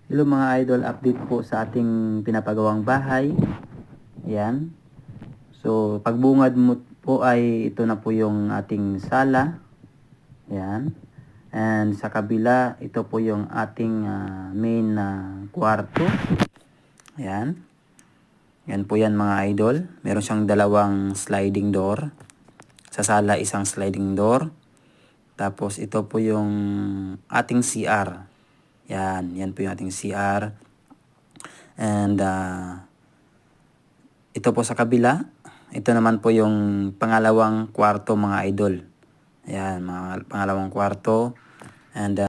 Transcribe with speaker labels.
Speaker 1: Hello mga idol, update po sa ating pinapagawang bahay. Ayan. So, pagbungad mo po ay ito na po yung ating sala. Ayan. And sa kabila, ito po yung ating main kwarto. Ayan. Yan po yan mga idol. Meron siyang dalawang sliding door. Sa sala, isang sliding door. Tapos ito po yung ating CR. Yan po yung ating CR. And ito po sa kabila, ito naman po yung pangalawang kwarto mga idol. Ayan, mga pangalawang kwarto. And